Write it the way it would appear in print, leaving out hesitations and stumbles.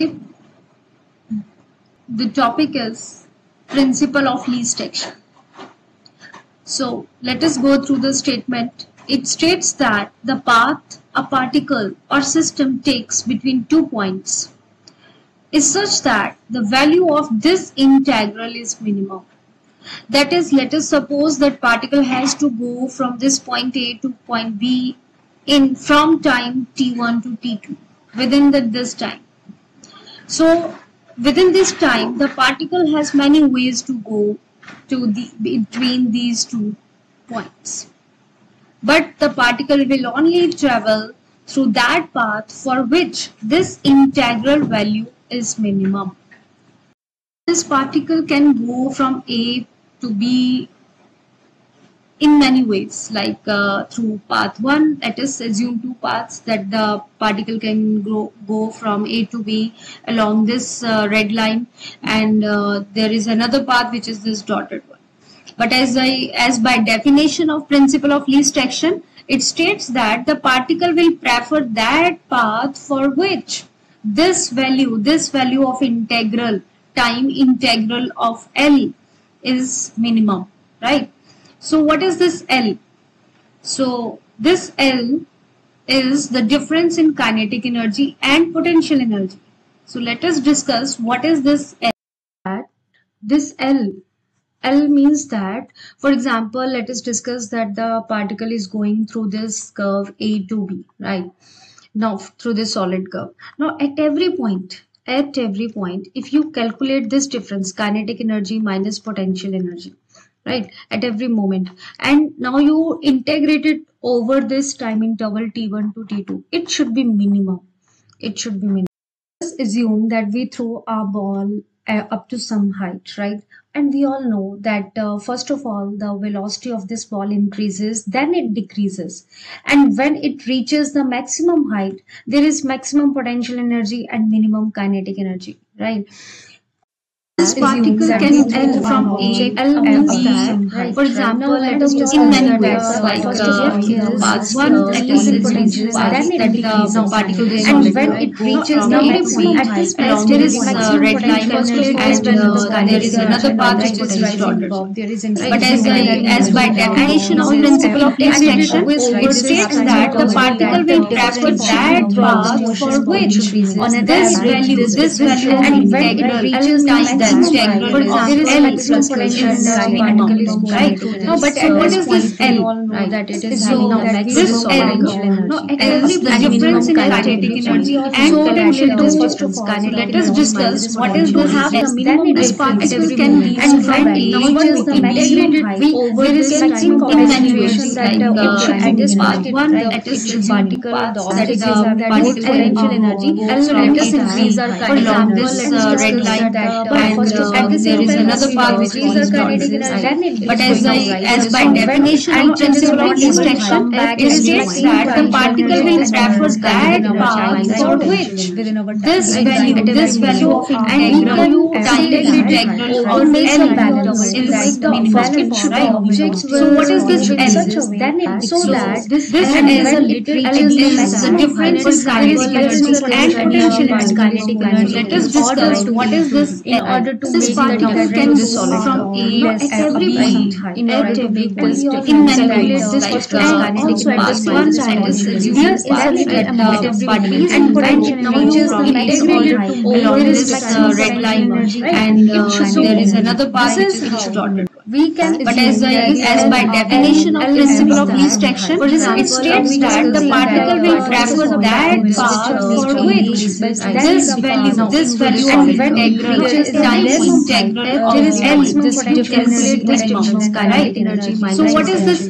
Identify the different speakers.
Speaker 1: Okay. The topic is principle of least action. So let us go through the statement. It states that the path a particle or system takes between 2 points is such that the value of this integral is minimum. That is, let us suppose that particle has to go from this point A to point B in from time t1 to t2 within this time. So within this time, the particle has many ways to go between these 2 points. But the particle will only travel through that path for which this integral value is minimum. This particle can go from A to B in many ways, like through path 1. Let us assume 2 paths that the particle can go from A to B along this red line, and there is another path which is this dotted one. But as by definition of principle of least action, it states that the particle will prefer that path for which this value of integral, time integral of L is minimum, right? So what is this L? So this L is the difference in kinetic energy and potential energy. So let us discuss what is this L. This L means that, for example, let us discuss that the particle is going through this curve A to B, right? Now through this solid curve. Now at every point, if you calculate this difference, kinetic energy minus potential energy, right, at every moment, and now you integrate it over this time interval t1 to t2, it should be minimum. Let's assume that we throw our ball up to some height, right? And we all know that first of all, the velocity of this ball increases, then it decreases, and when it reaches the maximum height, there is maximum potential energy and minimum kinetic energy, right? This particle can L from A. L means that, for example, let us just in many ways, like path 1, that is reaches that the particle is, and when it reaches the maximum at this place, there is red line, and there is another path which is dotted. But as by definition of principle of least action, it states that the particle will prefer that path for which this value and when it reaches time, the integral of L is minimum, right? No, but what is this L? That it is having this L. No, is the difference in kinetic energy and potential energy. Let us discuss what is this S. Then this particle can be, and when it reaches the integrated over this in many ways, like at this path 1, that is the particle, that is the particle potential energy. So let us increase our along this red line, and there is another path which is kinetic energy. But as by definition of principle of least action, it states that the particle will prefer that path for which this value of integral time integral of L is minimum. So what is this L? So this L is a literal L is the difference in kinetic energy and potential energy. Let us discuss what is this in order to this particle can go from A at every point in order to make this in many ways, like kinetic path 1 and this is at every particle, and when it reaches the integrated along this red line, and there is another path which is dotted. But as by definition of principle of least action, it states that the particle will prefer that path for which this value of integral time integral of L, this difference, right? So what is this